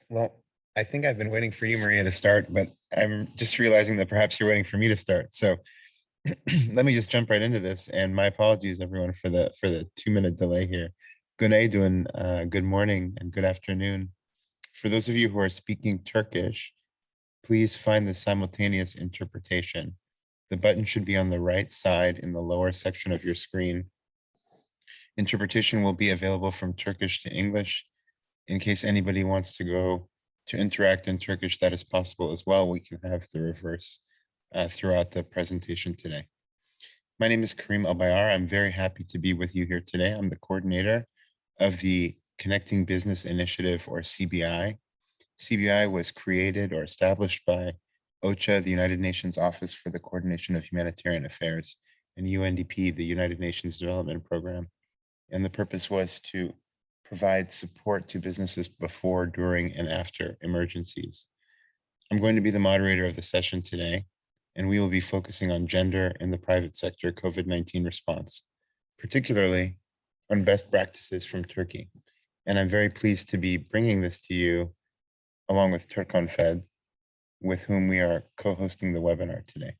Well, I think I've been waiting for you, Maria, to start, but I'm just realizing that perhaps you're waiting for me to start. So let me just jump right into this. And my apologies, everyone, for the 2-minute delay here. Günaydın, good morning and good afternoon. For those of you who are speaking Turkish, please find the simultaneous interpretation. The button should be on the right side in the lower section of your screen. Interpretation will be available from Turkish to English. In case anybody wants to go to interact in Turkish, that is possible as well. We can have the reverse throughout the presentation today. My name is Karim Albayar. I'm very happy to be with you here today. I'm the coordinator of the Connecting Business Initiative, or CBI. CBI was created or established by OCHA, the United Nations Office for the Coordination of Humanitarian Affairs, and UNDP, the United Nations Development Program. And the purpose was to provide support to businesses before, during, and after emergencies. I'm going to be the moderator of the session today, and we will be focusing on gender in the private sector COVID-19 response, particularly on best practices from Turkey. And I'm very pleased to be bringing this to you along with TÜRKONFED, with whom we are co-hosting the webinar today.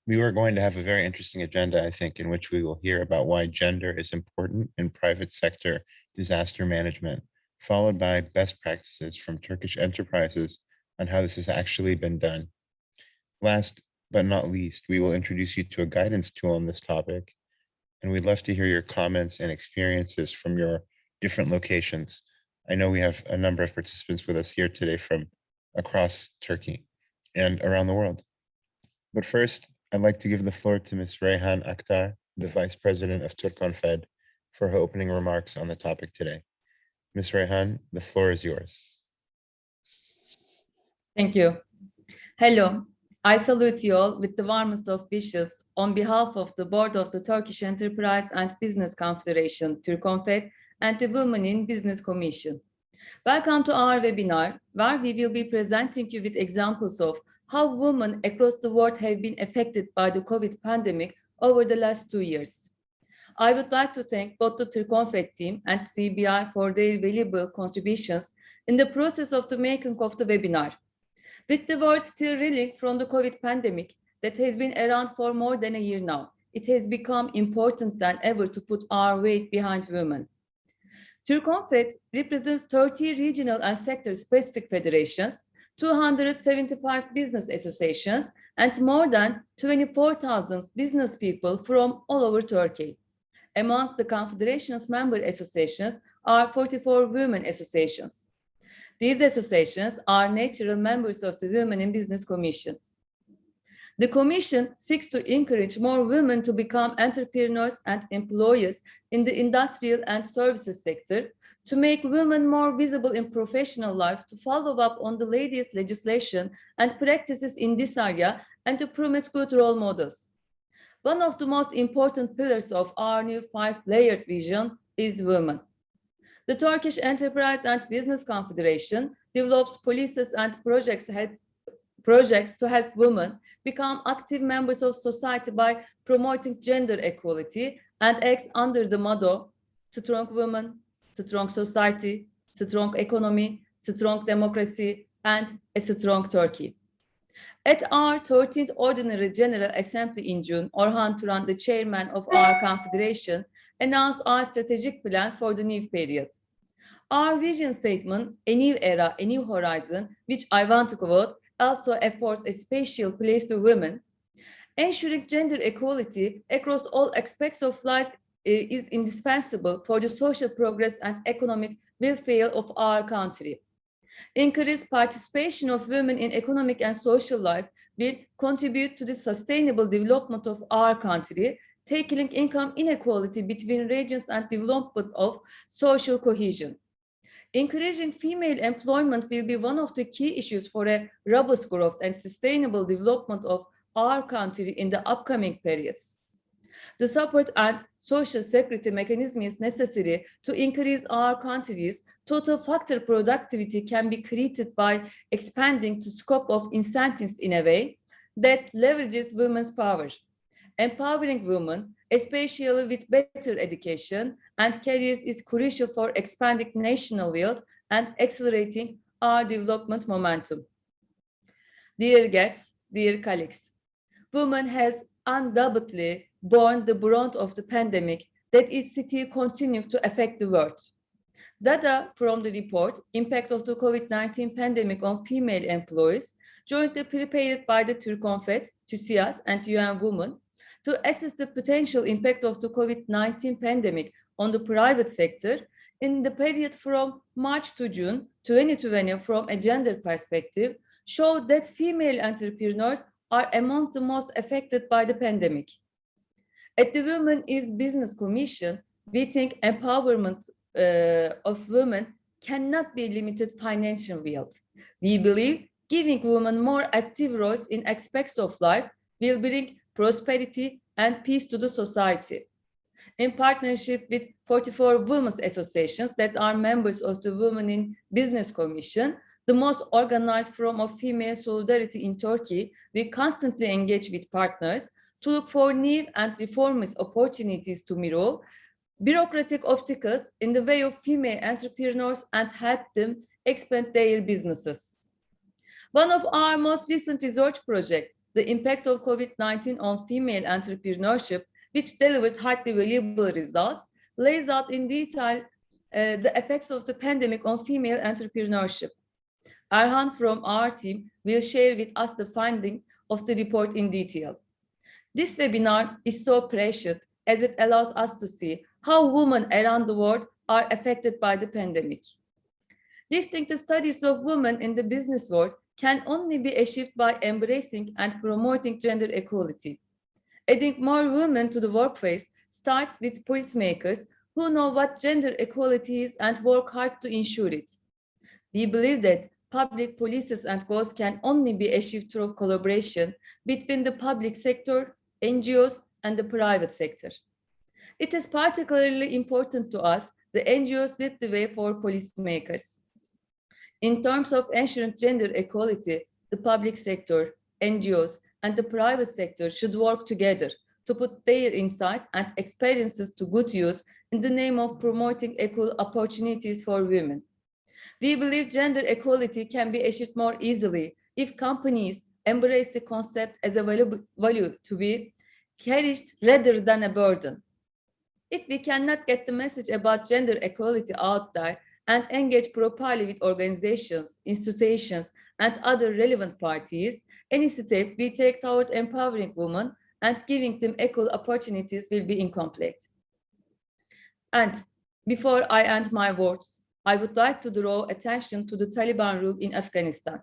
We are going to have a very interesting agenda, I think, in which we will hear about why gender is important in private sector disaster management, followed by best practices from Turkish enterprises on how this has actually been done. Last but not least, we will introduce you to a guidance tool on this topic, and we'd love to hear your comments and experiences from your different locations. I know we have a number of participants with us here today from across Turkey and around the world. But first, I'd like to give the floor to Ms. Reyhan Akhtar, the Vice President of TÜRKONFED, for her opening remarks on the topic today. Ms. Reyhan, the floor is yours. Thank you. Hello, I salute you all with the warmest of wishes on behalf of the Board of the Turkish Enterprise and Business Confederation, TÜRKONFED, and the Women in Business Commission. Welcome to our webinar, where we will be presenting you with examples of how women across the world have been affected by the COVID pandemic over the last 2 years. I would like to thank both the TÜRKONFED team and CBI for their valuable contributions in the process of the making of the webinar. With the world still reeling from the COVID pandemic that has been around for more than a year now, it has become important than ever to put our weight behind women. TÜRKONFED represents 30 regional and sector-specific federations, 275 business associations, and more than 24,000 business people from all over Turkey. Among the Confederation's member associations are 44 women associations. These associations are natural members of the Women in Business Commission. The Commission seeks to encourage more women to become entrepreneurs and employees in the industrial and services sector, to make women more visible in professional life, to follow up on the latest legislation and practices in this area, and to promote good role models. One of the most important pillars of our new 5-layered vision is women. The Turkish Enterprise and Business Confederation develops policies and projects to help women become active members of society by promoting gender equality, and acts under the motto, strong women, strong society, strong economy, strong democracy, and a strong Turkey. At our 13th Ordinary General Assembly in June, Orhan Turan, the chairman of our confederation, announced our strategic plans for the new period. Our vision statement, a new era, a new horizon, which I want to quote, also affords a special place to women. Ensuring gender equality across all aspects of life is indispensable for the social progress and economic welfare of our country. Increased participation of women in economic and social life will contribute to the sustainable development of our country, tackling income inequality between regions and development of social cohesion. Encouraging female employment will be one of the key issues for a robust growth and sustainable development of our country in the upcoming periods. The support and social security mechanism is necessary to increase our country's total factor productivity can be created by expanding the scope of incentives in a way that leverages women's power. Empowering women, especially with better education and careers, is crucial for expanding national wealth and accelerating our development momentum. Dear guests, dear colleagues, women has undoubtedly borne the brunt of the pandemic that is still continuing to affect the world. Data from the report, Impact of the COVID-19 Pandemic on Female Employees, jointly prepared by the TÜRKONFED, TÜSİAD, and UN Women, to assess the potential impact of the COVID-19 pandemic on the private sector in the period from March to June 2020 from a gender perspective, showed that female entrepreneurs are among the most affected by the pandemic. At the Women is Business Commission, we think empowerment of women cannot be limited financial wealth. We believe giving women more active roles in aspects of life will bring prosperity and peace to the society. In partnership with 44 women's associations that are members of the Women in Business Commission, the most organized form of female solidarity in Turkey, we constantly engage with partners to look for new and reformist opportunities to mirror bureaucratic obstacles in the way of female entrepreneurs and help them expand their businesses. One of our most recent research projects, the impact of COVID-19 on female entrepreneurship, which delivered highly valuable results, lays out in detail the effects of the pandemic on female entrepreneurship. Erhan from our team will share with us the finding of the report in detail. This webinar is so precious as it allows us to see how women around the world are affected by the pandemic. Lifting the studies of women in the business world can only be achieved by embracing and promoting gender equality. Adding more women to the workforce starts with policymakers who know what gender equality is and work hard to ensure it. We believe that public policies and goals can only be achieved through collaboration between the public sector, NGOs, and the private sector. It is particularly important to us, the NGOs lead the way for policymakers. In terms of ensuring gender equality, the public sector, NGOs, and the private sector should work together to put their insights and experiences to good use in the name of promoting equal opportunities for women. We believe gender equality can be achieved more easily if companies embrace the concept as a value to be cherished rather than a burden. If we cannot get the message about gender equality out there and engage properly with organizations, institutions, and other relevant parties, any step we take toward empowering women and giving them equal opportunities will be incomplete. And before I end my words, I would like to draw attention to the Taliban rule in Afghanistan.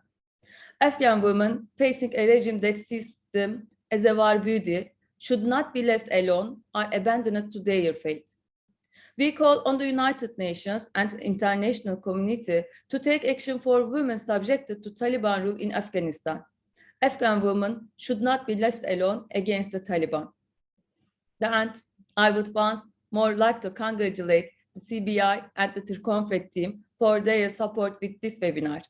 Afghan women facing a regime that sees them as a war beauty should not be left alone or abandoned to their fate. We call on the United Nations and the international community to take action for women subjected to Taliban rule in Afghanistan. Afghan women should not be left alone against the Taliban. And I would once more like to congratulate the CBI and the TÜRKONFED team for their support with this webinar.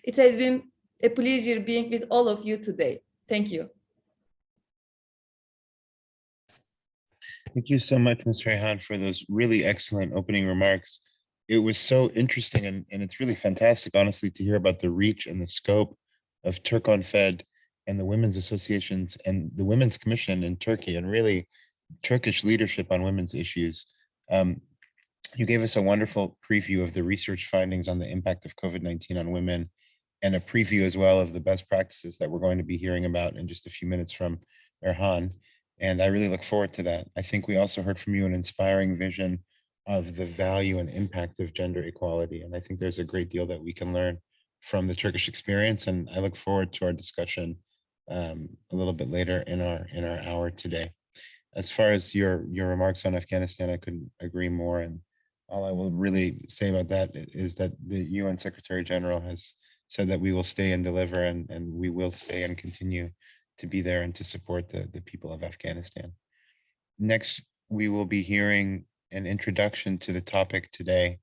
It has been a pleasure being with all of you today. Thank you. Thank you so much, Ms. Reyhan, for those really excellent opening remarks. It was so interesting, and it's really fantastic, honestly, to hear about the reach and the scope of TÜRKONFED and the women's associations and the Women's Commission in Turkey, and really Turkish leadership on women's issues. You gave us a wonderful preview of the research findings on the impact of COVID-19 on women, and a preview as well of the best practices that we're going to be hearing about in just a few minutes from Erhan. And I really look forward to that. I think we also heard from you an inspiring vision of the value and impact of gender equality. And I think there's a great deal that we can learn from the Turkish experience. And I look forward to our discussion a little bit later in our hour today. As far as your remarks on Afghanistan, I couldn't agree more. And all I will really say about that is that the UN Secretary General has said that we will stay and deliver, and we will stay and continue to be there and to support the people of Afghanistan. Next, we will be hearing an introduction to the topic today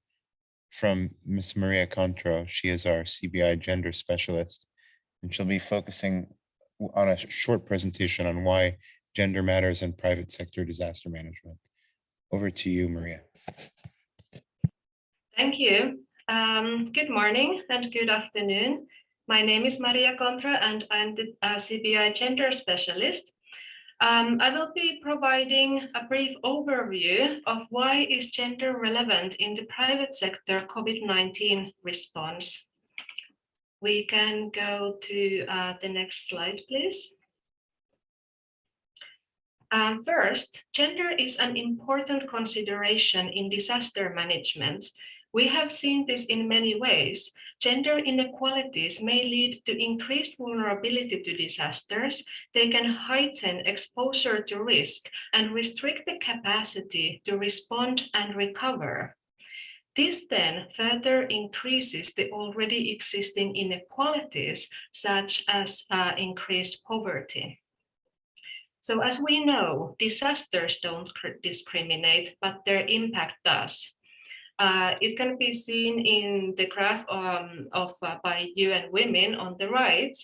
from Ms. Maria Contro. She is our CBI gender specialist, and she'll be focusing on a short presentation on why gender matters in private sector disaster management. Over to you, Maria. Thank you. Good morning and good afternoon. My name is Maria Contra and I'm the CBI Gender Specialist. I will be providing a brief overview of why is gender relevant in the private sector COVID-19 response. We can go to the next slide, please. First, gender is an important consideration in disaster management. We have seen this in many ways. Gender inequalities may lead to increased vulnerability to disasters. They can heighten exposure to risk and restrict the capacity to respond and recover. This then further increases the already existing inequalities, such as increased poverty. So as we know, disasters don't discriminate, but their impact does. It can be seen in the graph by UN Women on the right.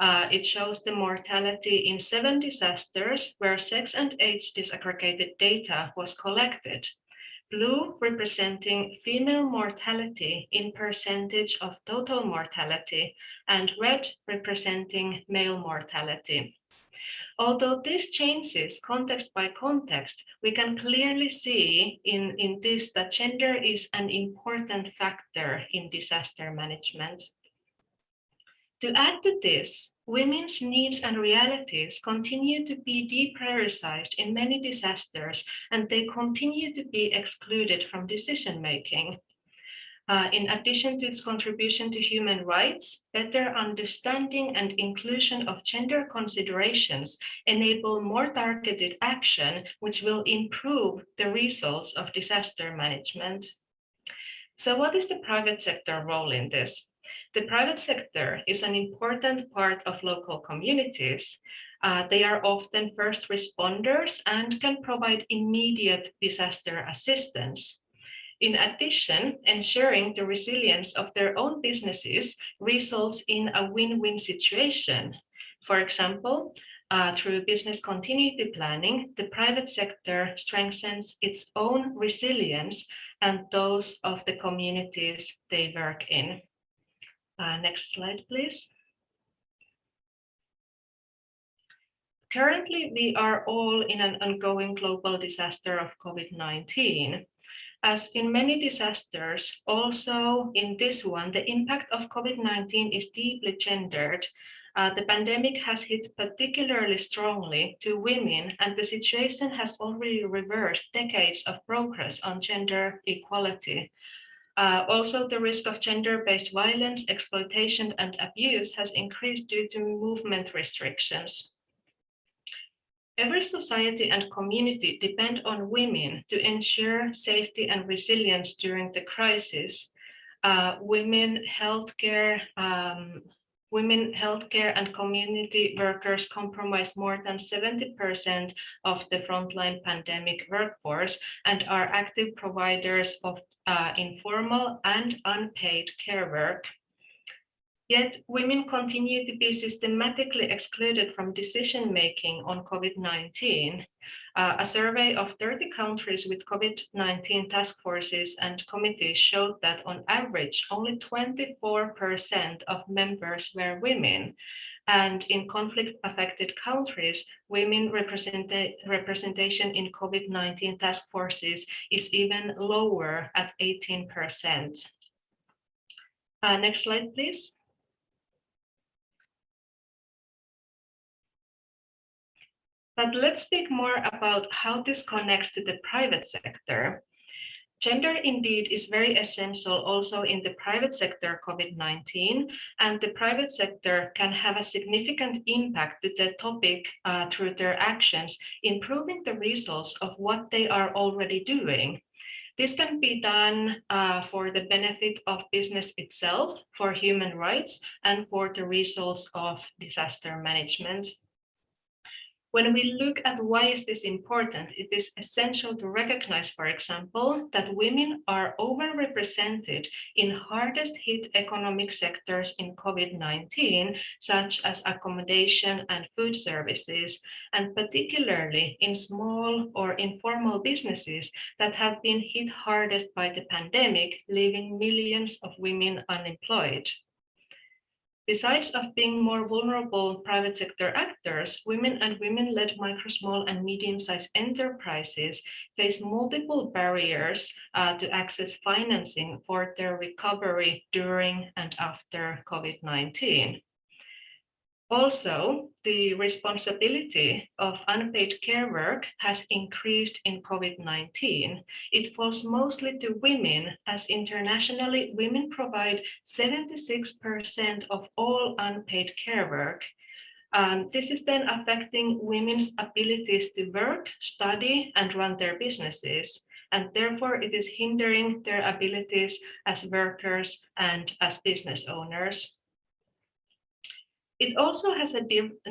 It shows the mortality in 7 disasters where sex and age disaggregated data was collected. Blue representing female mortality in percentage of total mortality, and red representing male mortality. Although this changes context by context, we can clearly see in this that gender is an important factor in disaster management. To add to this, women's needs and realities continue to be deprioritized in many disasters, and they continue to be excluded from decision-making. In addition to its contribution to human rights, better understanding and inclusion of gender considerations enable more targeted action, which will improve the results of disaster management. So what is the private sector role in this? The private sector is an important part of local communities. They are often first responders and can provide immediate disaster assistance. In addition, ensuring the resilience of their own businesses results in a win-win situation. For example, through business continuity planning, the private sector strengthens its own resilience and those of the communities they work in. Next slide, please. Currently, we are all in an ongoing global disaster of COVID-19. As in many disasters, also in this one, the impact of COVID-19 is deeply gendered. The pandemic has hit particularly strongly to women, and the situation has already reversed decades of progress on gender equality. Also, the risk of gender-based violence, exploitation, and abuse has increased due to movement restrictions. Every society and community depend on women to ensure safety and resilience during the crisis. Women healthcare and community workers comprise more than 70% of the frontline pandemic workforce and are active providers of informal and unpaid care work. Yet women continue to be systematically excluded from decision-making on COVID-19. A survey of 30 countries with COVID-19 task forces and committees showed that on average, only 24% of members were women. And in conflict-affected countries, women representation in COVID-19 task forces is even lower at 18%. Next slide, please. But let's speak more about how this connects to the private sector. Gender indeed is very essential also in the private sector COVID-19, and the private sector can have a significant impact to the topic through their actions, improving the results of what they are already doing. This can be done for the benefit of business itself, for human rights, and for the results of disaster management. When we look at why is this important, it is essential to recognize, for example, that women are overrepresented in hardest hit economic sectors in COVID-19, such as accommodation and food services, and particularly in small or informal businesses that have been hit hardest by the pandemic, leaving millions of women unemployed. Besides of being more vulnerable private sector actors, women and women-led micro, small, and medium-sized enterprises face multiple barriers to access financing for their recovery during and after COVID-19. Also, the responsibility of unpaid care work has increased in COVID-19. It falls mostly to women, as internationally, women provide 76% of all unpaid care work. This is then affecting women's abilities to work, study, and run their businesses. And therefore, it is hindering their abilities as workers and as business owners. It also has a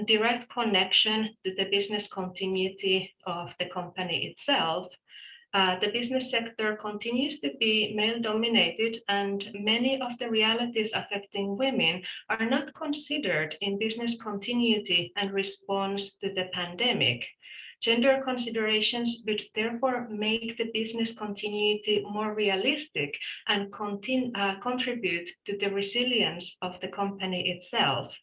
direct connection to the business continuity of the company itself. The business sector continues to be male-dominated, and many of the realities affecting women are not considered in business continuity and response to the pandemic. Gender considerations would therefore make the business continuity more realistic and contribute to the resilience of the company itself.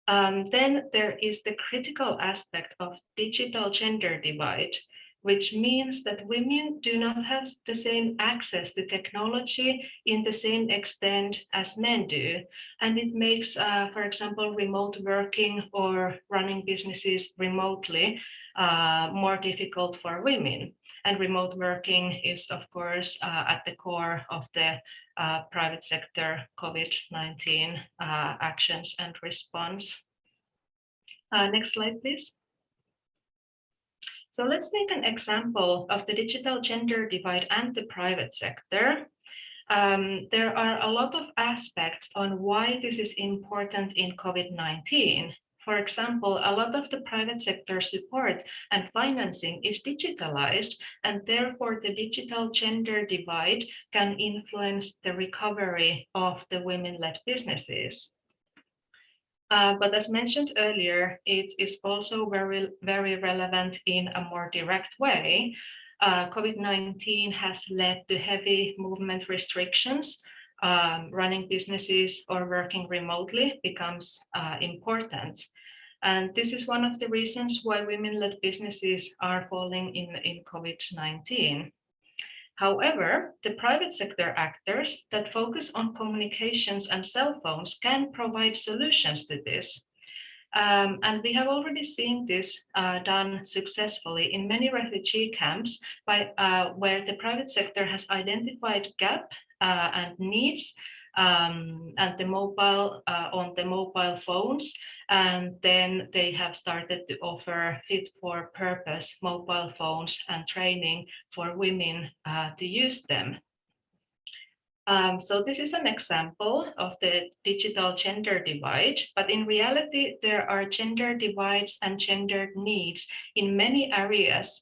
Then there is the critical aspect of digital gender divide, which means that women do not have the same access to technology in the same extent as men do. And it makes, for example, remote working or running businesses remotely more difficult for women. And remote working is, of course, at the core of the private sector COVID-19 actions and response. Next slide, please. So let's take an example of the digital gender divide and the private sector. There are a lot of aspects on why this is important in COVID-19. For example, a lot of the private sector support and financing is digitalized, and therefore the digital gender divide can influence the recovery of the women-led businesses. But as mentioned earlier, it is also very, very relevant in a more direct way. COVID-19 has led to heavy movement restrictions. Running businesses or working remotely becomes important. And this is one of the reasons why women-led businesses are falling in COVID-19. However, the private sector actors that focus on communications and cell phones can provide solutions to this. And we have already seen this done successfully in many refugee camps where the private sector has identified gap and needs and the mobile on the mobile phones, and then they have started to offer fit for purpose mobile phones and training for women to use them. So this is an example of the digital gender divide, but in reality, there are gender divides and gendered needs in many areas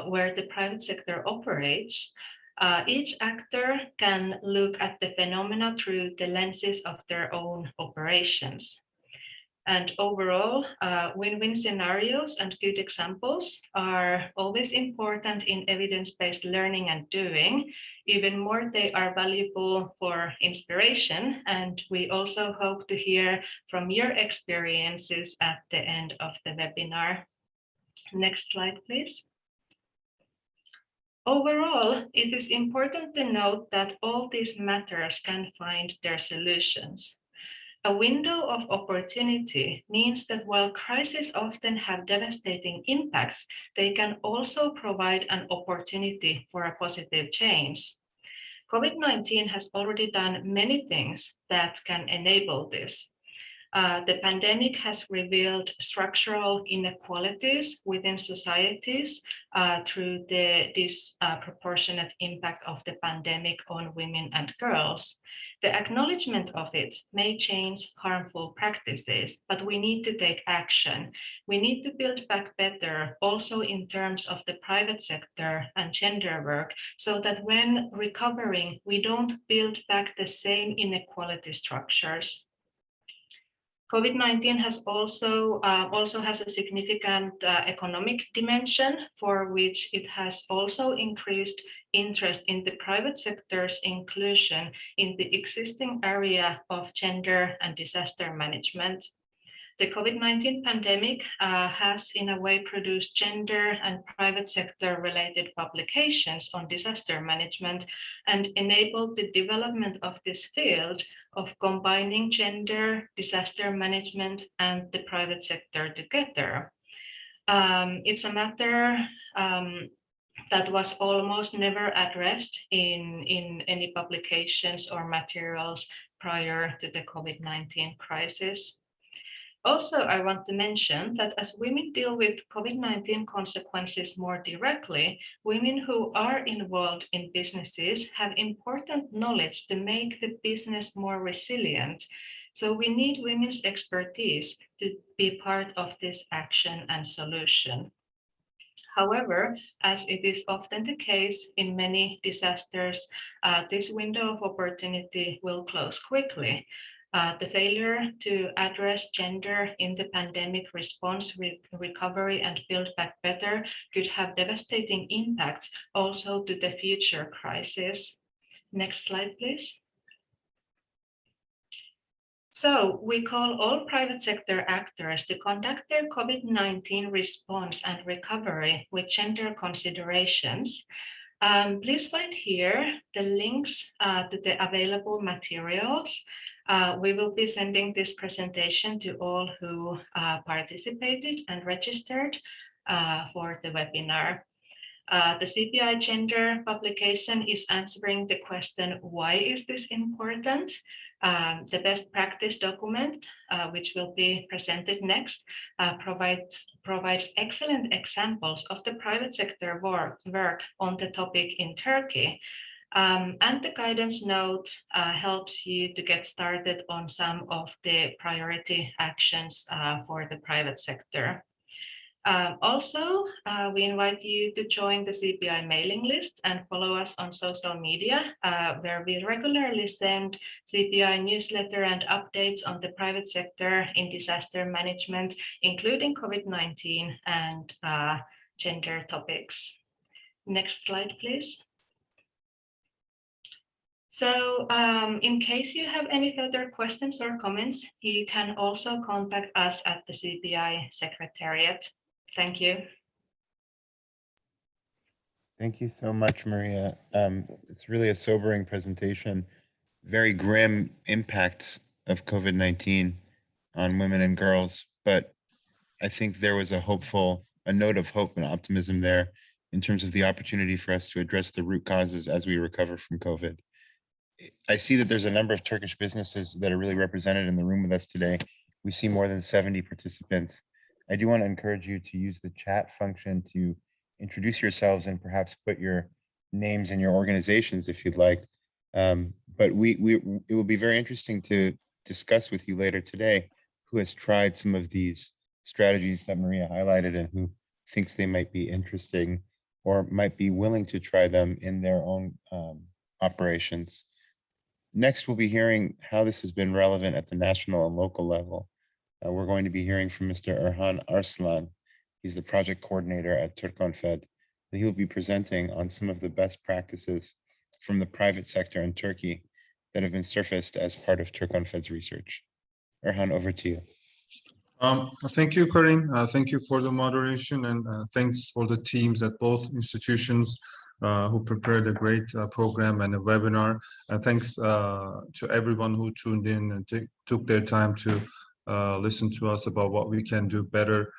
where the private sector operates. Each actor can look at the phenomena through the lenses of their own operations. And overall, win-win scenarios and good examples are always important in evidence-based learning and doing. Even more, they are valuable for inspiration. And we also hope to hear from your experiences at the end of the webinar. Next slide, please. Overall, it is important to note that all these matters can find their solutions. A window of opportunity means that while crises often have devastating impacts, they can also provide an opportunity for a positive change. COVID-19 has already done many things that can enable this. The pandemic has revealed structural inequalities within societies through the disproportionate impact of the pandemic on women and girls. The acknowledgement of it may change harmful practices, but we need to take action. We need to build back better, also in terms of the private sector and gender work, so that when recovering, we don't build back the same inequality structures. COVID-19 has also has a significant economic dimension, for which it has also increased interest in the private sector's inclusion in the existing area of gender and disaster management. The COVID-19 pandemic has in a way produced gender and private sector related publications on disaster management and enabled the development of this field of combining gender, disaster management, and the private sector together. It's a matter that was almost never addressed in any publications or materials prior to the COVID-19 crisis. Also, I want to mention that as women deal with COVID-19 consequences more directly, women who are involved in businesses have important knowledge to make the business more resilient. So we need women's expertise to be part of this action and solution. However, as it is often the case in many disasters, this window of opportunity will close quickly. The failure to address gender in the pandemic response, recovery, and build back better could have devastating impacts also to the future crisis. Next slide, please. So we call all private sector actors to conduct their COVID-19 response and recovery with gender considerations. Please find here the links to the available materials. We will be sending this presentation to all who participated and registered for the webinar. The CPI gender publication is answering the question, why is this important? The best practice document, which will be presented next, provides excellent examples of the private sector work on the topic in Turkey. And the guidance note helps you to get started on some of the priority actions for the private sector. Also, we invite you to join the CPI mailing list and follow us on social media, where we regularly send CPI newsletter and updates on the private sector in disaster management, including COVID-19 and gender topics. Next slide, please. So in case you have any further questions or comments, you can also contact us at the CPI Secretariat. Thank you. Thank you so much, Maria. It's really a sobering presentation. Very grim impacts of COVID-19 on women and girls, but I think there was a note of hope and optimism there in terms of the opportunity for us to address the root causes as we recover from COVID. I see that there's a number of Turkish businesses that are really represented in the room with us today. We see more than 70 participants. I do want to encourage you to use the chat function to introduce yourselves and perhaps put your names and your organizations if you'd like. But it will be very interesting to discuss with you later today who has tried some of these strategies that Maria highlighted and who thinks they might be interesting or might be willing to try them in their own operations. Next, we'll be hearing how this has been relevant at the national and local level. We're going to be hearing from Mr. Erhan Arslan. He's the project coordinator at TÜRKONFED, and he'll be presenting on some of the best practices from the private sector in Turkey that have been surfaced as part of TÜRKONFED's research. Erhan, over to you. Thank you, Karin. Thank you for the moderation, and thanks for the teams at both institutions who prepared a great program and a webinar. Thanks to everyone who tuned in and took their time to listen to us about what we can do better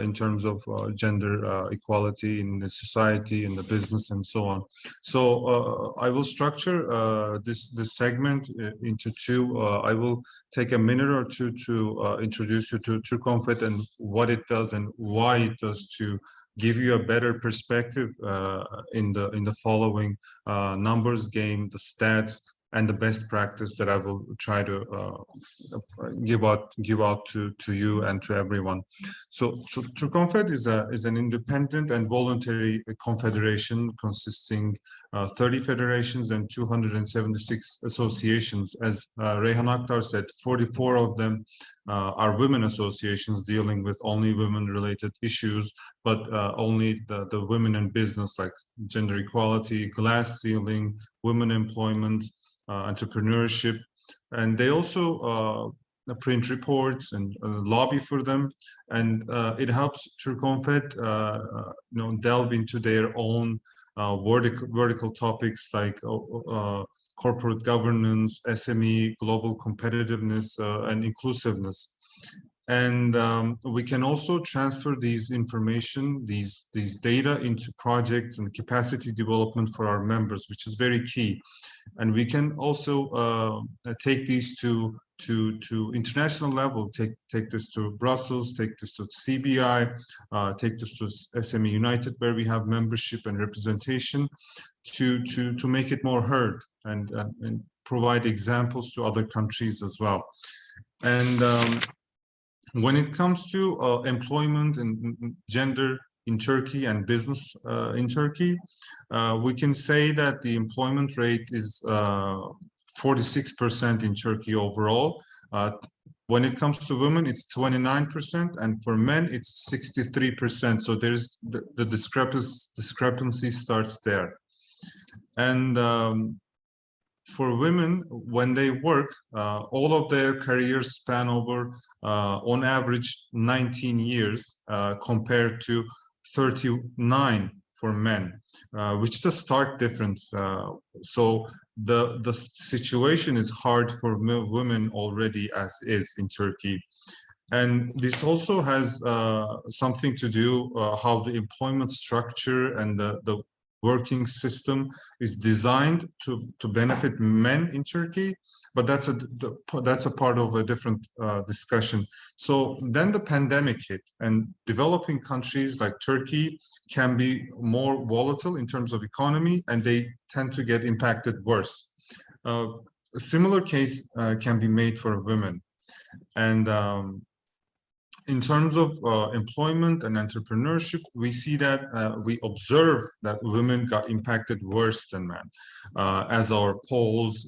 in terms of gender equality in the society, in the business, and so on. So I will structure this segment into two. I will take a minute or two to introduce you to TÜRKONFED and what it does and why it does, to give you a better perspective in the following numbers game, the stats, and the best practice that I will try to give out to you and to everyone. So TÜRKONFED is an independent and voluntary confederation consisting 30 federations and 276 associations. As Reyhan Aktar said, 44 of them are women associations dealing with only women-related issues, but only the women in business, like gender equality, glass ceiling, women employment, entrepreneurship, and they also print reports and lobby for them, and it helps TÜRKONFED delve into their own vertical topics like corporate governance, SME, global competitiveness, and inclusiveness. And we can also transfer these information, these data into projects and capacity development for our members, which is very key. And we can also take these to international level, take this to Brussels, take this to CBI, take this to SME United, where we have membership and representation, to make it more heard and provide examples to other countries as well. And when it comes to employment and gender in Turkey and business in Turkey, we can say that the employment rate is 46% in Turkey overall. When it comes to women, it's 29%, and for men, it's 63%. So there's the discrepancy starts there. And for women, when they work, all of their careers span over, on average, 19 years compared to 39 for men, which is a stark difference. So the situation is hard for women already as is in Turkey. And this also has something to do how the employment structure and the working system is designed to benefit men in Turkey, but that's a part of a different discussion. So then the pandemic hit, and developing countries like Turkey can be more volatile in terms of economy, and they tend to get impacted worse. A similar case can be made for women. And in terms of employment and entrepreneurship, we see that we observe that women got impacted worse than men, as our polls,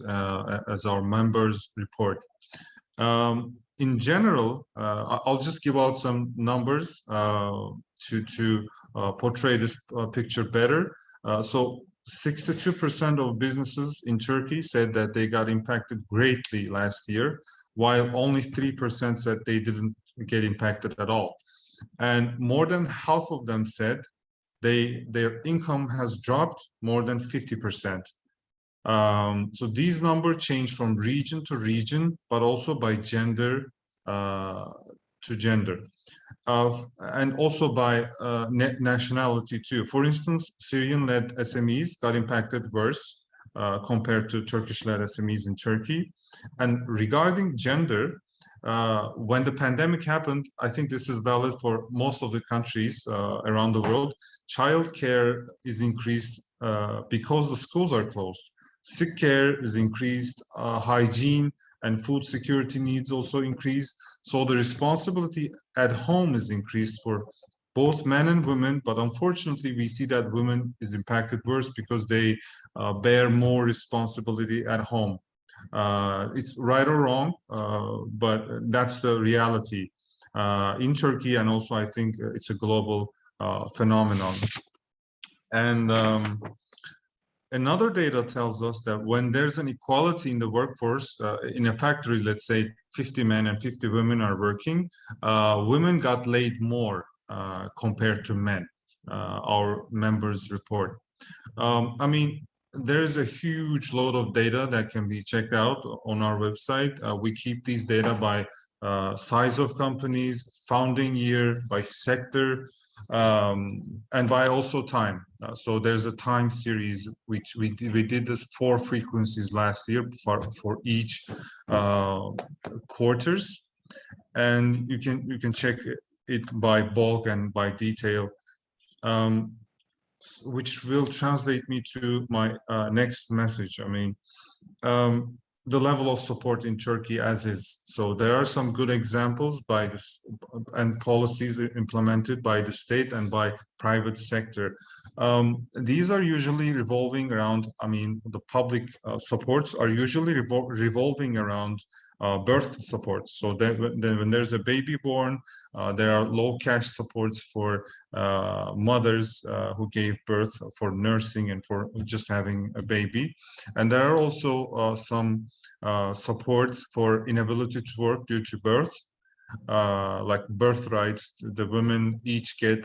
as our members report. In general, I'll just give out some numbers to portray this picture better. So 62% of businesses in Turkey said that they got impacted greatly last year, while only 3% said they didn't get impacted at all. And more than half of them said their income has dropped more than 50%. So these numbers change from region to region, but also by gender to gender. And also by nationality too. For instance, Syrian-led SMEs got impacted worse compared to Turkish-led SMEs in Turkey. And regarding gender, when the pandemic happened, I think this is valid for most of the countries around the world, childcare is increased because the schools are closed. Sick care is increased, hygiene and food security needs also increase. So the responsibility at home is increased for both men and women, but unfortunately we see that women is impacted worse because they bear more responsibility at home. It's right or wrong, but that's the reality in Turkey, and also I think it's a global phenomenon. And another data tells us that when there's an equality in the workforce, in a factory, let's say 50 men and 50 women are working, women got laid more compared to men, our members report. I mean, there is a huge load of data that can be checked out on our website. We keep these data by size of companies, founding year, by sector, and by also time. So there's a time series which we did this 4 frequencies last year for each quarters, and you can check it by bulk and by detail, which will translate me to my next message. I mean, the level of support in Turkey as is. So there are some good examples by this and policies implemented by the state and by private sector. These are usually revolving around, I mean, the public supports are usually revolving around birth support. So then when there's a baby born, there are low cash supports for mothers who gave birth, for nursing and for just having a baby. And there are also some support for inability to work due to birth, like birth rights. The women each get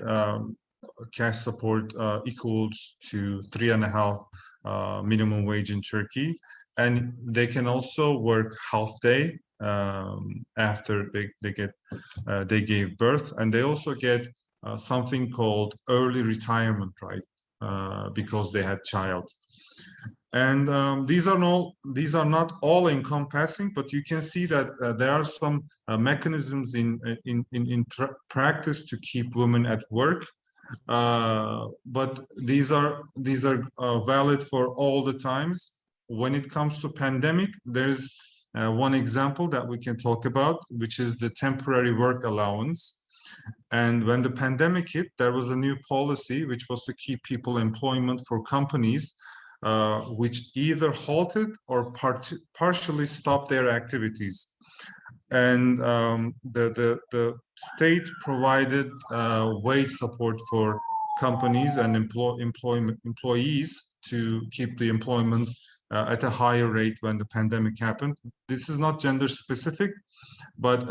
cash support equals to 3.5 minimum wage in Turkey. And they can also work half day after they gave birth, and they also get something called early retirement, right? Because they had child. And these are not all encompassing, but you can see that there are some mechanisms in practice to keep women at work. But these are valid for all the times. When it comes to pandemic, there's one example that we can talk about, which is the temporary work allowance. And when the pandemic hit, there was a new policy which was to keep people employment for companies which either halted or partially stopped their activities. And the state provided wage support for companies and employees to keep the employment at a higher rate when the pandemic happened. This is not gender specific, but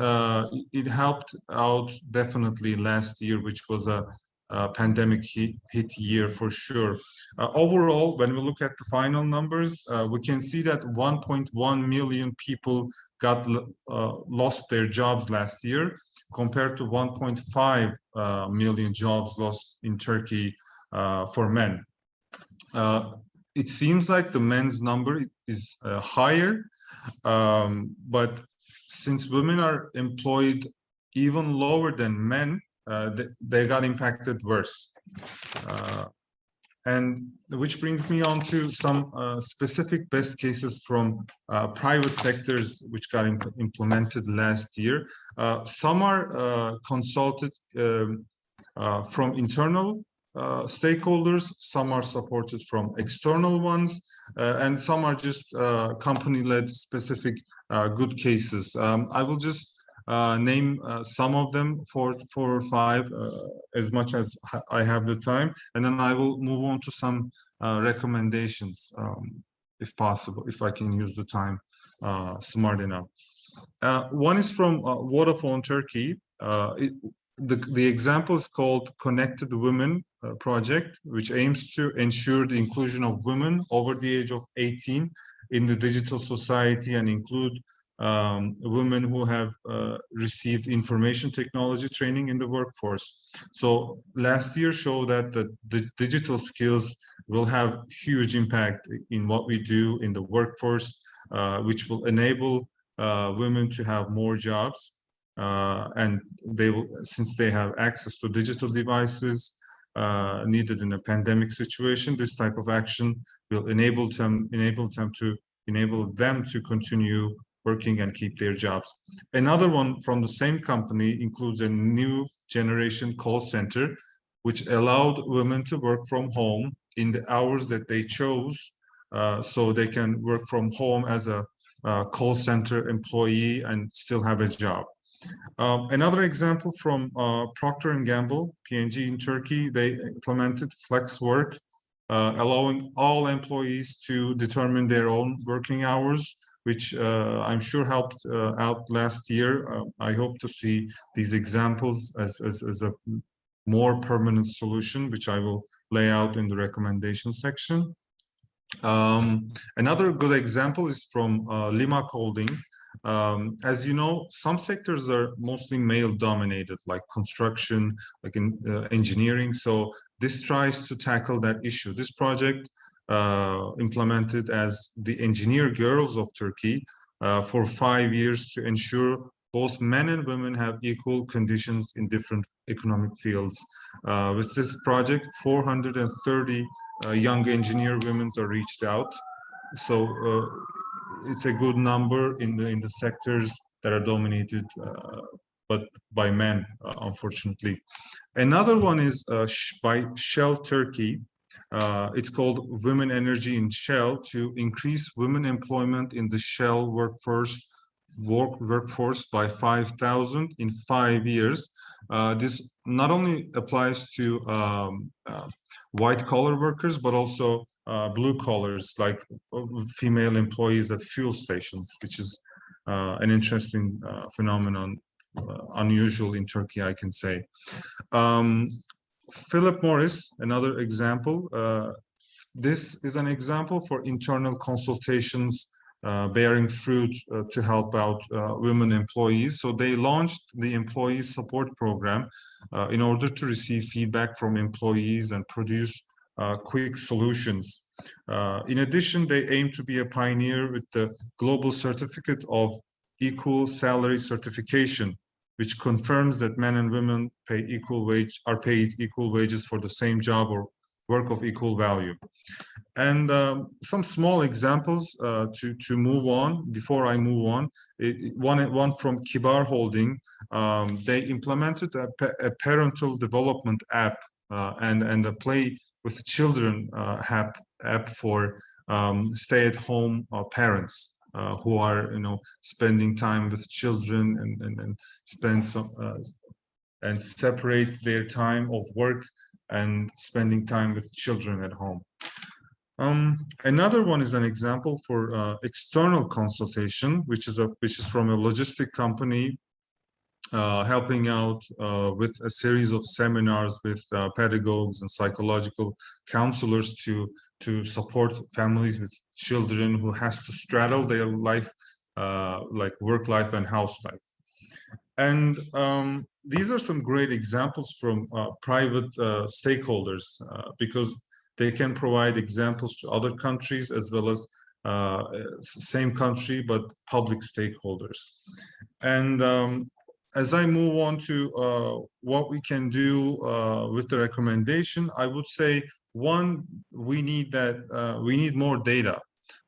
it helped out definitely last year, which was a pandemic hit year for sure. Overall, when we look at the final numbers, we can see that 1.1 million people lost their jobs last year, compared to 1.5 million jobs lost in Turkey for men. It seems like the men's number is higher, but since women are employed even lower than men, they got impacted worse. And which brings me on to some specific best cases from private sectors which got implemented last year. Some are consulted from internal stakeholders, some are supported from external ones, and some are just company-led specific good cases. I will just name some of them, four or five, as much as I have the time, and then I will move on to some recommendations, if possible, if I can use the time smart enough. One is from Vodafone Turkey. The example is called Connected Women project, which aims to ensure the inclusion of women over the age of 18 in the digital society and include women who have received information technology training in the workforce. So last year showed that the digital skills will have huge impact in what we do in the workforce, which will enable women to have more jobs. And they will, since they have access to digital devices needed in a pandemic situation, this type of action will enable them to continue working and keep their jobs. Another one from the same company includes a new generation call center, which allowed women to work from home in the hours that they chose, so they can work from home as a call center employee and still have a job. Another example from Procter & Gamble, P&G in Turkey, they implemented flex work, allowing all employees to determine their own working hours, which I'm sure helped out last year. I hope to see these examples as a more permanent solution, which I will lay out in the recommendation section. Another good example is from Limak Holding. As you know, some sectors are mostly male dominated, like construction, like in engineering. So this tries to tackle that issue. This project implemented as the Engineer Girls of Turkey for 5 years to ensure both men and women have equal conditions in different economic fields. With this project, 430 young engineer women are reached out. So it's a good number in the sectors that are dominated but by men, unfortunately. Another one is by Shell Turkey. It's called Women Energy in Shell to increase women employment in the Shell workforce by 5,000 in 5 years. This not only applies to white collar workers, but also blue collars like female employees at fuel stations, which is an interesting phenomenon, unusual in Turkey, I can say. Philip Morris, another example. This is an example for internal consultations bearing fruit to help out women employees. So they launched the employee support program in order to receive feedback from employees and produce quick solutions. In addition, they aim to be a pioneer with the Global Certificate of Equal Salary Certification, which confirms that men and women are paid equal wages for the same job or work of equal value. And some small examples to move on. Before I move on, one from Kibar Holding. They implemented a parental development app and a play with children app for stay-at-home parents who are spending time with children and spend some and separate their time of work and spending time with children at home. Another one is an example for external consultation, which is from a logistic company helping out with a series of seminars with pedagogues and psychological counselors to support families with children who has to straddle their life, like work life and house life. And these are some great examples from private stakeholders because they can provide examples to other countries as well as same country but public stakeholders. And as I move on to what we can do with the recommendation, I would say, one, we need more data,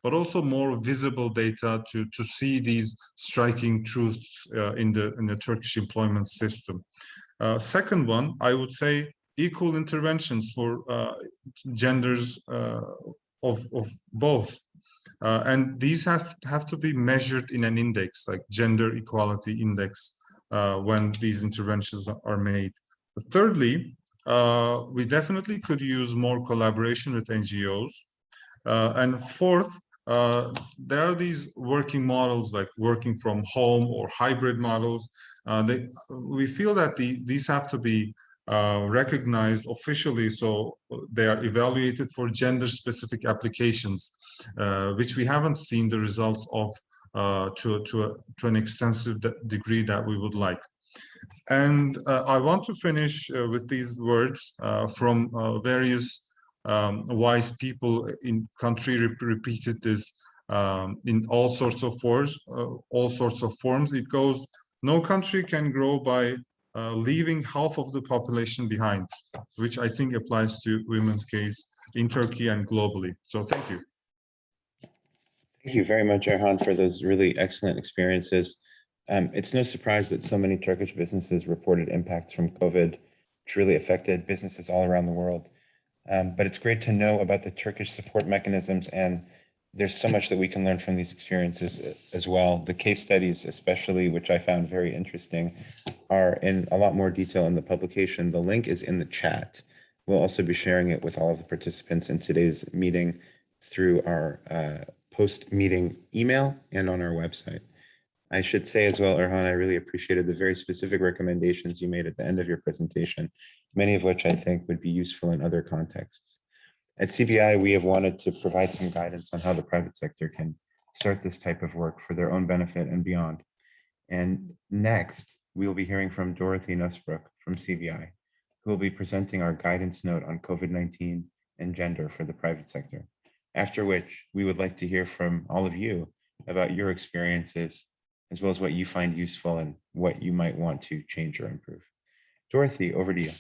but also more visible data to see these striking truths in the Turkish employment system. Second one, I would say equal interventions for genders of both. And these have to be measured in an index, like gender equality index, when these interventions are made. Thirdly, we definitely could use more collaboration with NGOs. And fourth, there are these working models like working from home or hybrid models. We feel that these have to be recognized officially, so they are evaluated for gender-specific applications, which we haven't seen the results of to an extensive degree that we would like. And I want to finish with these words from various wise people in country repeated this in all sorts of forms. It goes, no country can grow by leaving half of the population behind, which I think applies to women's case in Turkey and globally. So thank you. Thank you very much, Erhan, for those really excellent experiences. It's no surprise that so many Turkish businesses reported impacts from COVID, which really affected businesses all around the world. But it's great to know about the Turkish support mechanisms, and there's so much that we can learn from these experiences as well. The case studies, especially, which I found very interesting, are in a lot more detail in the publication. The link is in the chat. We'll also be sharing it with all of the participants in today's meeting through our post-meeting email and on our website. I should say as well, Erhan, I really appreciated the very specific recommendations you made at the end of your presentation, many of which I think would be useful in other contexts. At CBI, we have wanted to provide some guidance on how the private sector can start this type of work for their own benefit and beyond. And next, we will be hearing from Dorothy Nussbrook from CBI, who will be presenting our guidance note on COVID-19 and gender for the private sector. After which, we would like to hear from all of you about your experiences, as well as what you find useful and what you might want to change or improve. Dorothy, over to you.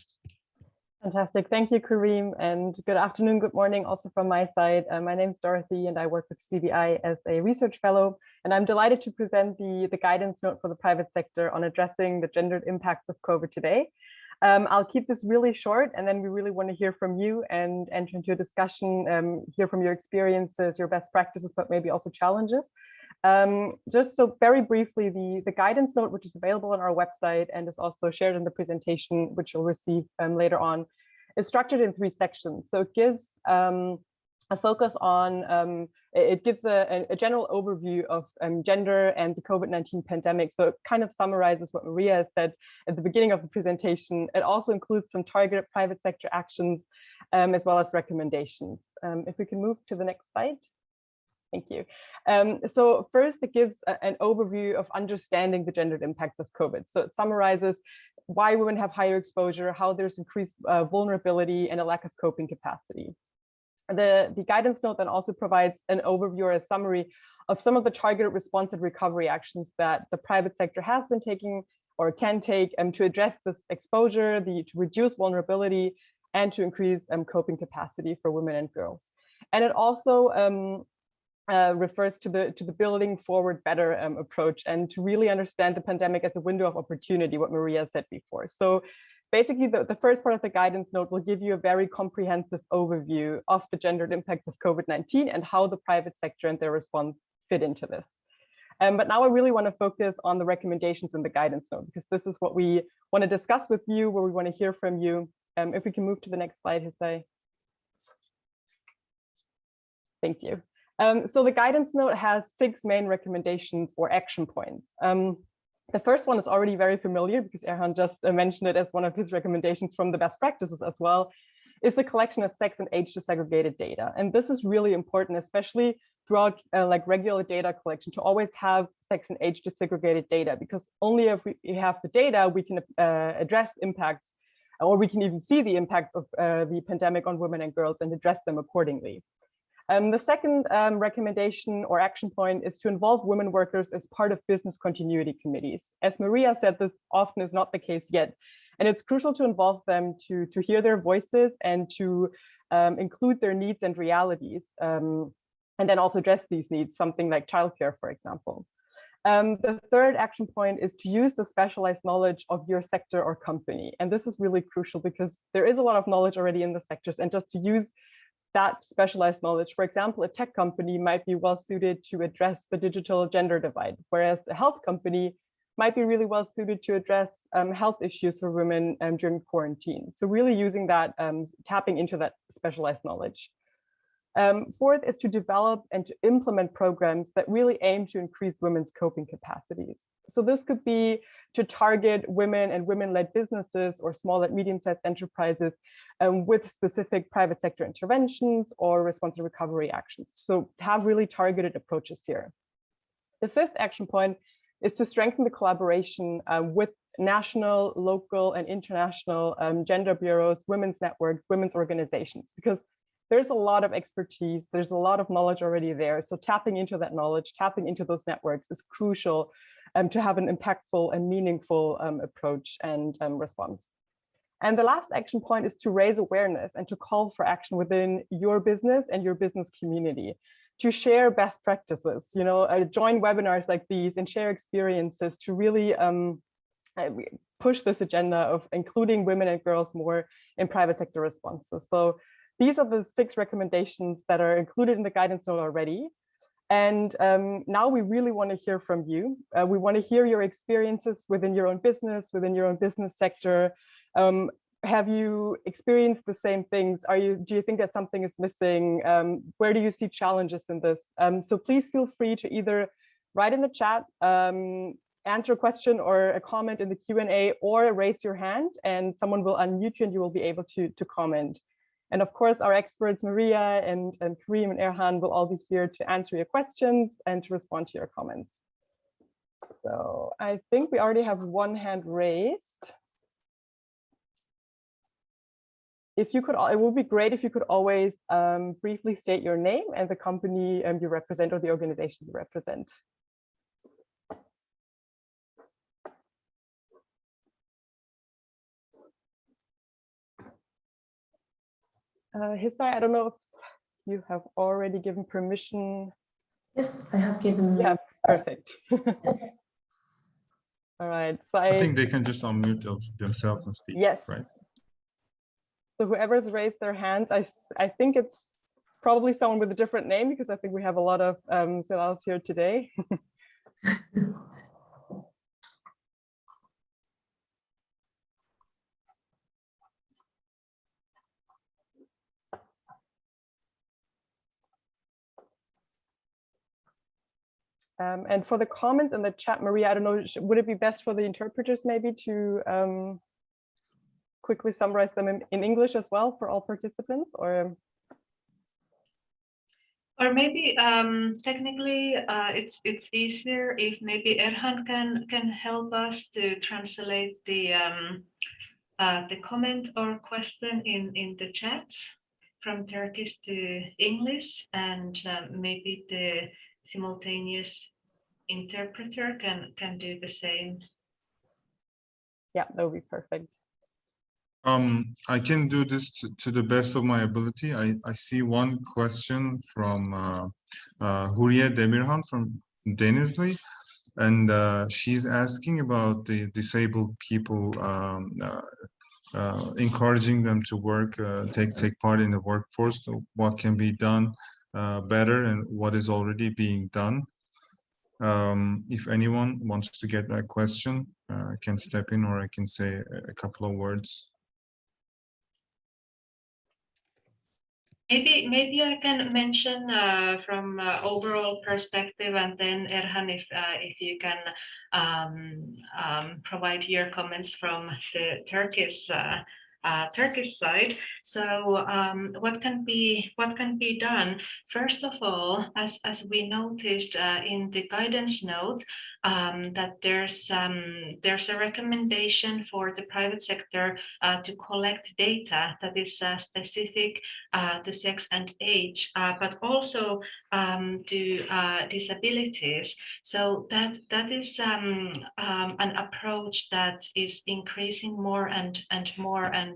Fantastic. Thank you, Kareem, and good afternoon, good morning also from my side. My name is Dorothy and I work with CBI as a research fellow, and I'm delighted to present the guidance note for the private sector on addressing the gendered impacts of COVID today. I'll keep this really short, and then we really want to hear from you and enter into a discussion, hear from your experiences, your best practices, but maybe also challenges. Just so very briefly, the guidance note, which is available on our website and is also shared in the presentation, which you'll receive later on, is structured in 3 sections. So it gives a focus on, it gives a general overview of gender and the COVID-19 pandemic. So it kind of summarizes what Maria has said at the beginning of the presentation. It also includes some targeted private sector actions, as well as recommendations. If we can move to the next slide. Thank you. So first, it gives an overview of understanding the gendered impacts of COVID. So it summarizes why women have higher exposure, how there's increased vulnerability and a lack of coping capacity. The guidance note then also provides an overview or a summary of some of the targeted response and recovery actions that the private sector has been taking or can take to address this exposure, to reduce vulnerability, and to increase coping capacity for women and girls. And it also refers to the building forward better approach, and to really understand the pandemic as a window of opportunity, what Maria said before. So basically, the first part of the guidance note will give you a very comprehensive overview of the gendered impacts of COVID-19 and how the private sector and their response fit into this. But now I really want to focus on the recommendations in the guidance note, because this is what we want to discuss with you, where we want to hear from you. If we can move to the next slide, Hisai. Thank you. So the guidance note has 6 main recommendations or action points. The first one is already very familiar because Erhan just mentioned it as one of his recommendations from the best practices as well, is the collection of sex and age disaggregated data. And this is really important, especially throughout like regular data collection, to always have sex and age disaggregated data, because only if we have the data, we can address impacts, or we can even see the impacts of the pandemic on women and girls and address them accordingly. The second recommendation or action point is to involve women workers as part of business continuity committees. As Maria said, this often is not the case yet. And it's crucial to involve them to hear their voices and to include their needs and realities, and then also address these needs, something like childcare, for example. The third action point is to use the specialized knowledge of your sector or company. And this is really crucial because there is a lot of knowledge already in the sectors, and just to use that specialized knowledge. For example, a tech company might be well suited to address the digital gender divide, whereas a health company might be really well suited to address health issues for women during quarantine. So really using that, tapping into that specialized knowledge. Fourth is to develop and to implement programs that really aim to increase women's coping capacities. So this could be to target women and women-led businesses or small and medium-sized enterprises with specific private sector interventions or response and recovery actions. So have really targeted approaches here. The fifth action point is to strengthen the collaboration with national, local, and international gender bureaus, women's networks, women's organizations, because there's a lot of expertise, there's a lot of knowledge already there. So tapping into that knowledge, tapping into those networks is crucial to have an impactful and meaningful approach and response. And the last action point is to raise awareness and to call for action within your business and your business community, to share best practices, join webinars like these and share experiences to really push this agenda of including women and girls more in private sector responses. So these are the 6 recommendations that are included in the guidance note already. And now we really want to hear from you. We want to hear your experiences within your own business, sector. Have you experienced the same things? Do you think that something is missing? Where do you see challenges in this? So please feel free to either write in the chat, answer a question or a comment in the Q&A, or raise your hand and someone will unmute you and you will be able to comment. And of course, our experts, Maria and Kareem and Erhan, will all be here to answer your questions and to respond to your comments. So I think we already have one hand raised. If you could, it would be great if you could always briefly state your name and the company you represent or the organization you represent. Hisai, I don't know if you have already given permission. Yes, I have given. Yeah, perfect. Yes. All right, so I think they can just unmute themselves and speak, yes. right? So whoever's raised their hands, I think it's probably someone with a different name, because I think we have a lot of Selals here today. And for the comments in the chat, Maria, I don't know, would it be best for the interpreters maybe to quickly summarize them in English as well for all participants, or? Or maybe technically it's easier if maybe Erhan can help us to translate the comment or question in the chat from Turkish to English, and maybe the simultaneous interpreter can do the same. Yeah, that would be perfect. I can do this to the best of my ability. I see one question from Huriye Demirhan from Denizli, and she's asking about the disabled people, encouraging them to work, take part in the workforce. So what can be done better, and what is already being done? If anyone wants to get that question, I can step in, or I can say a couple of words. Maybe I can mention from overall perspective, and then Erhan, if you can provide your comments from the Turkish side. So what can be done? First of all, as we noticed in the guidance note, that there's a recommendation for the private sector to collect data that is specific to sex and age, but also to disabilities. So that is an approach that is increasing more and more, and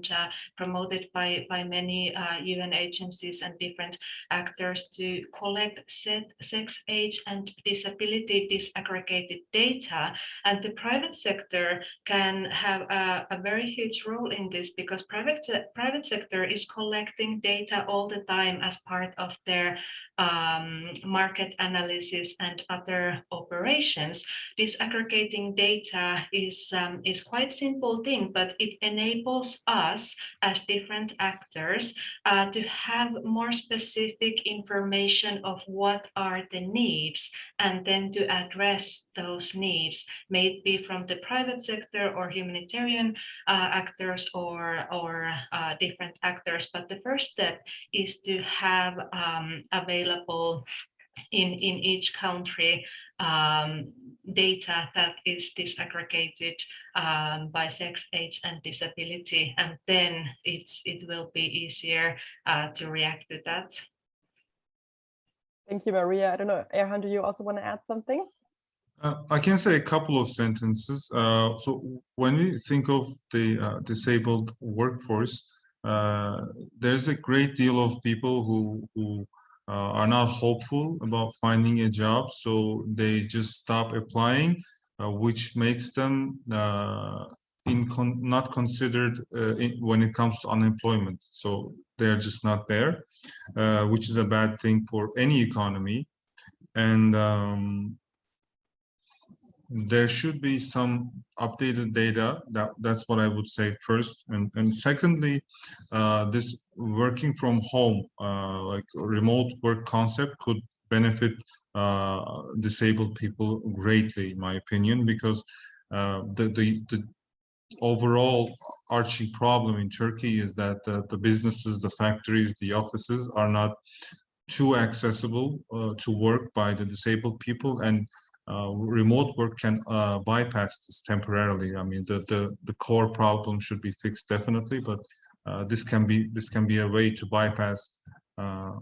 promoted by many UN agencies and different actors to collect sex, age, and disability disaggregated data. And the private sector can have a very huge role in this, because private sector is collecting data all the time as part of their market analysis and other operations. Disaggregating data is quite simple thing, but it enables us as different actors to have more specific information of what are the needs, and then to address those needs, maybe from the private sector or humanitarian actors or different actors. But the first step is to have available in each country data that is disaggregated by sex, age, and disability, and then it will be easier to react to that. Thank you, Maria. I don't know, Erhan, do you also want to add something? I can say a couple of sentences. So when we think of the disabled workforce, there's a great deal of people who are not hopeful about finding a job, so they just stop applying, which makes them not considered when it comes to unemployment. So they're just not there, which is a bad thing for any economy. And there should be some updated data. That's what I would say first. And secondly, this working from home, like remote work concept, could benefit disabled people greatly, in my opinion, because the overall arching problem in Turkey is that the businesses, the factories, the offices are not too accessible to work by the disabled people, and remote work can bypass this temporarily. I mean, the core problem should be fixed definitely, but this can be a way to bypass the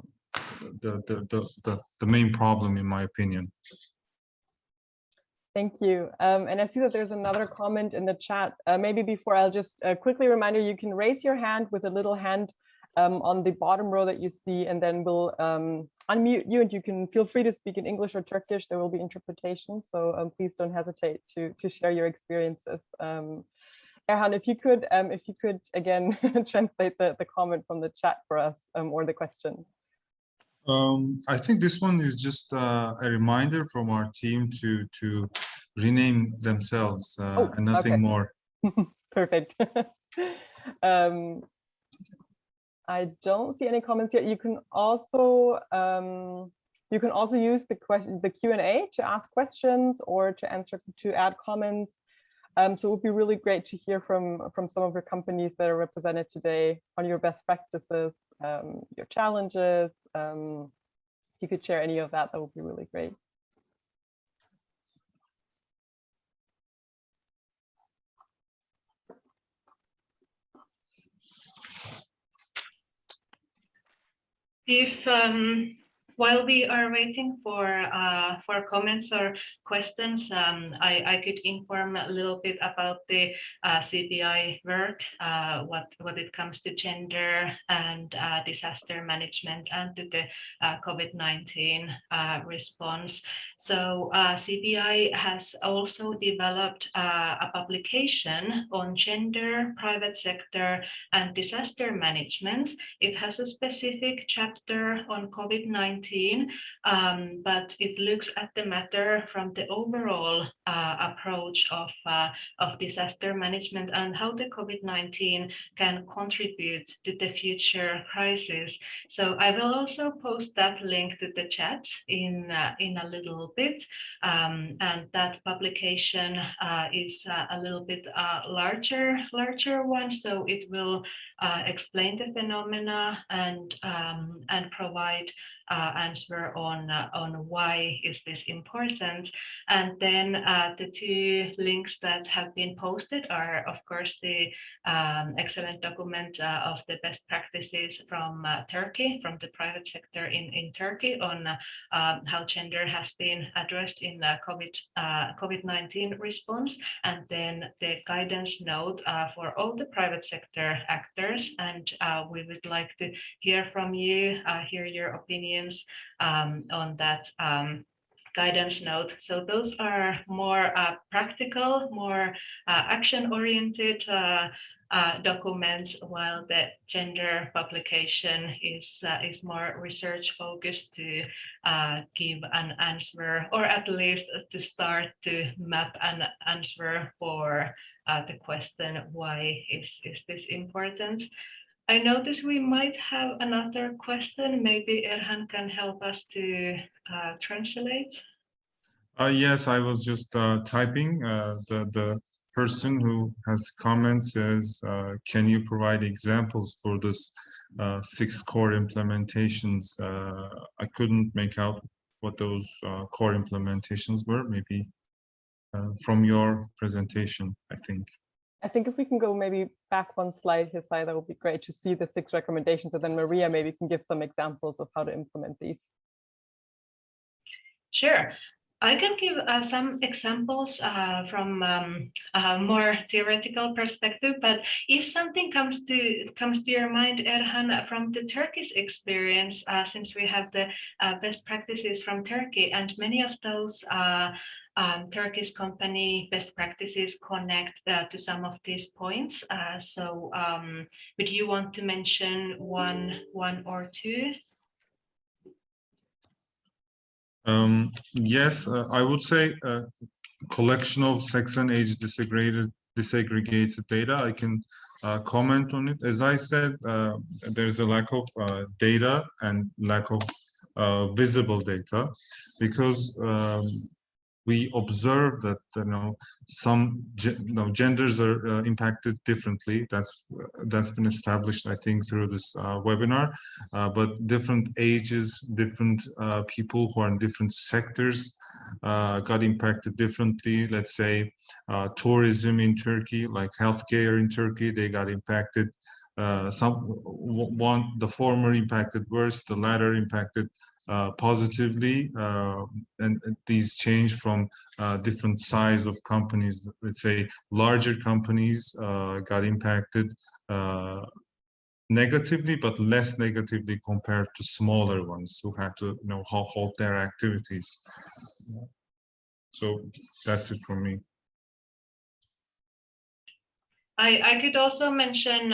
main problem, in my opinion. Thank you. And I see that there's another comment in the chat. Maybe before, I'll just quickly remind you, you can raise your hand with a little hand on the bottom row that you see, and then we'll unmute you and you can feel free to speak in English or Turkish. There will be interpretation, so please don't hesitate to share your experiences. Erhan, if you could again translate the comment from the chat for us, or the question. I think this one is just a reminder from our team to rename themselves and nothing okay. more. Perfect. I don't see any comments yet. You can also use the Q&A to ask questions or to add comments. So it would be really great to hear from some of your companies that are represented today on your best practices, your challenges. If you could share any of that, that would be really great. If while we are waiting for comments or questions, I could inform a little bit about the CBI work, what it comes to gender and disaster management and to the COVID-19 response. So CBI has also developed a publication on gender, private sector, and disaster management. It has a specific chapter on COVID-19, but it looks at the matter from the overall approach of disaster management and how the COVID-19 can contribute to the future crisis. So I will also post that link to the chat in a little bit, and that publication is a little bit larger one, so it will explain the phenomena and provide answer on why is this important. And then the two links that have been posted are, of course, the excellent document of the best practices from Turkey, from the private sector in Turkey, on how gender has been addressed in the COVID-19 response, and then the guidance note for all the private sector actors. And we would like to hear from you, hear your opinions on that guidance note. So those are more practical, more action-oriented documents, while the gender publication is more research-focused to give an answer, or at least to start to map an answer for the question, why is this important? I notice we might have another question. Maybe Erhan can help us to translate. Yes, I was just typing. The person who has comments says, can you provide examples for this 6 core implementations? I couldn't make out what those core implementations were, maybe from your presentation, I think. I think if we can go maybe back one slide, his slide, that would be great to see the 6 recommendations, and then Maria maybe can give some examples of how to implement these. Sure. I can give some examples from a more theoretical perspective, but if something comes to your mind, Erhan, from the Turkish experience, since we have the best practices from Turkey, and many of those Turkish company best practices connect to some of these points. So would you want to mention one or two? Yes, I would say collection of sex and age disaggregated data. I can comment on it. As I said, there's a lack of data and lack of visible data, because we observe that some genders are impacted differently. That's been established, I think, through this webinar. But different ages, different people who are in different sectors got impacted differently. Let's say tourism in Turkey, like healthcare in Turkey, they got impacted. The former impacted worse, the latter impacted positively, and these change from different size of companies. Let's say larger companies got impacted negatively, but less negatively compared to smaller ones who had to, halt their activities. So that's it for me. I could also mention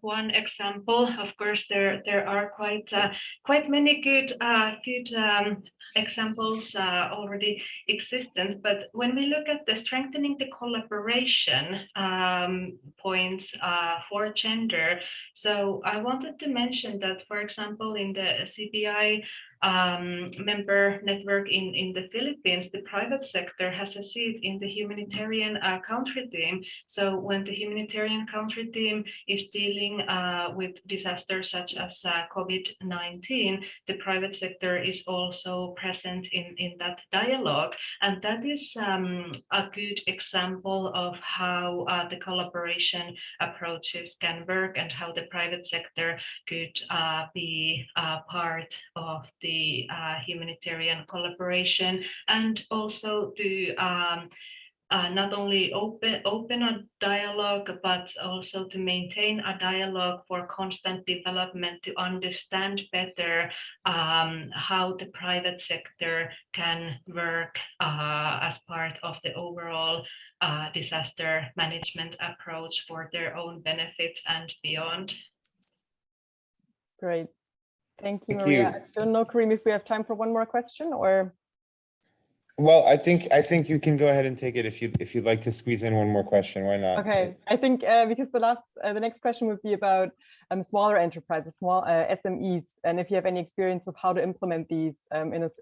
one example. Of course, there are quite many good examples already existent. But when we look at the strengthening the collaboration points for gender, so I wanted to mention that, for example, in the CBI member network in the Philippines, the private sector has a seat in the humanitarian country team. So when the humanitarian country team is dealing with disasters such as COVID-19, the private sector is also present in that dialogue. And that is a good example of how the collaboration approaches can work and how the private sector could be part of the humanitarian collaboration, and also to not only open a dialogue, but also to maintain a dialogue for constant development, to understand better how the private sector can work as part of the overall disaster management approach for their own benefits and beyond. Great. Thank you, Thank Maria. you. I don't know, Karim, if we have time for one more question or. Well, I think you can go ahead and take it if you'd like to squeeze in one more question. Why not? Okay, I think because the next question would be about smaller enterprises, small SMEs, and if you have any experience of how to implement these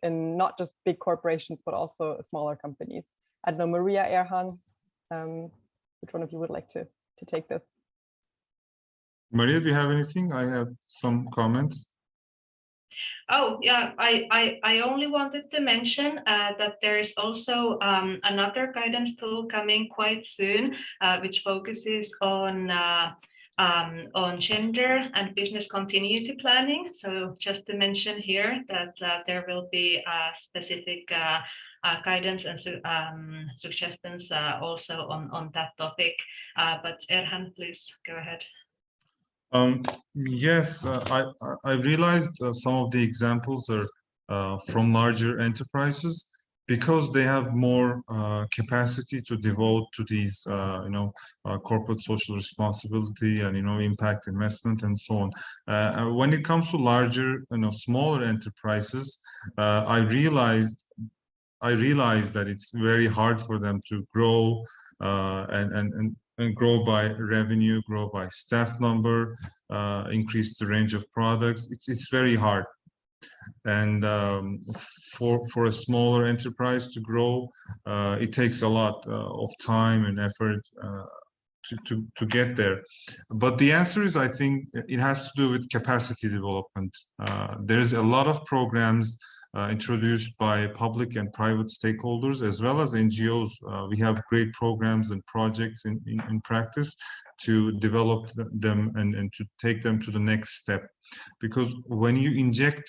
in not just big corporations but also smaller companies. I don't know, Maria, Erhan, which one of you would like to take this? Maria, do you have anything? I have some comments. Oh, yeah, I only wanted to mention that there is also another guidance tool coming quite soon, which focuses on gender and business continuity planning. So just to mention here that there will be specific guidance and suggestions also on that topic. But Erhan, please go ahead. Yes, I realized some of the examples are from larger enterprises because they have more capacity to devote to these, corporate social responsibility and impact investment and so on. When it comes to larger, smaller enterprises, I realized that it's very hard for them to grow and grow by revenue, grow by staff number, increase the range of products. It's very hard. And for a smaller enterprise to grow, it takes a lot of time and effort to get there. But the answer is, I think it has to do with capacity development. There's a lot of programs introduced by public and private stakeholders as well as NGOs. We have great programs and projects in practice to develop them and to take them to the next step. Because when you inject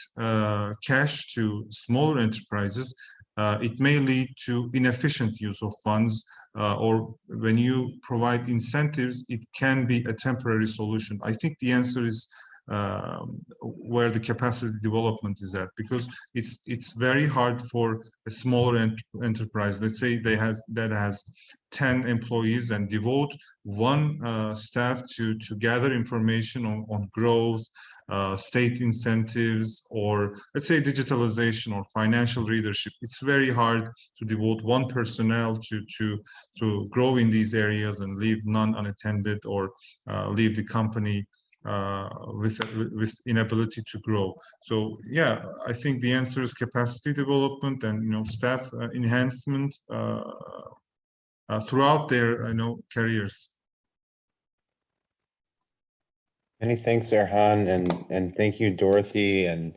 cash to smaller enterprises, it may lead to inefficient use of funds, or when you provide incentives, it can be a temporary solution. I think the answer is where the capacity development is at, because it's very hard for a smaller enterprise, let's say that has 10 employees, and devote one staff to gather information on growth, state incentives, or let's say digitalization or financial leadership. It's very hard to devote one personnel to grow in these areas and leave none unattended, or leave the company with inability to grow. So yeah, I think the answer is capacity development and staff enhancement throughout their careers. Many thanks, Erhan, and thank you, Dorothy and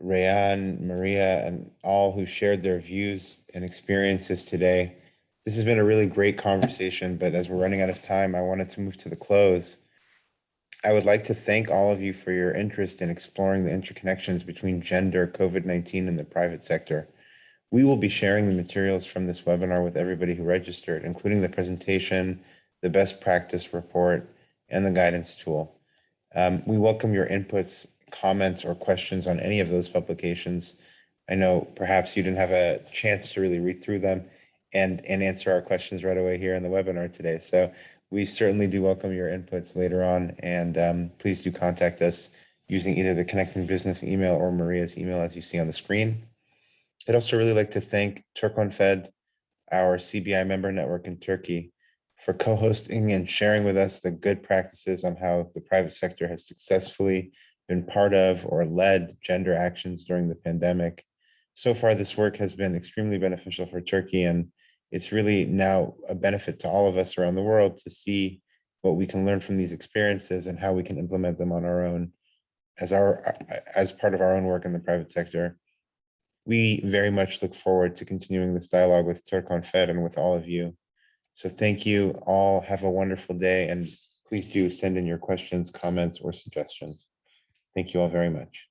Rayan, Maria, and all who shared their views and experiences today. This has been a really great conversation, but as we're running out of time, I wanted to move to the close. I would like to thank all of you for your interest in exploring the interconnections between gender, COVID-19, and the private sector. We will be sharing the materials from this webinar with everybody who registered, including the presentation, the best practice report, and the guidance tool. We welcome your inputs, comments, or questions on any of those publications. I know perhaps you didn't have a chance to really read through them and answer our questions right away here in the webinar today. So we certainly do welcome your inputs later on, and please do contact us using either the Connecting Business email or Maria's email as you see on the screen. I'd also really like to thank TÜRKONFED, our CBI member network in Turkey, for co-hosting and sharing with us the good practices on how the private sector has successfully been part of or led gender actions during the pandemic. So far, this work has been extremely beneficial for Turkey, and it's really now a benefit to all of us around the world to see what we can learn from these experiences and how we can implement them on our own as part of our own work in the private sector. We very much look forward to continuing this dialogue with TÜRKONFED and with all of you. So thank you all. Have a wonderful day, and please do send in your questions, comments, or suggestions. Thank you all very much.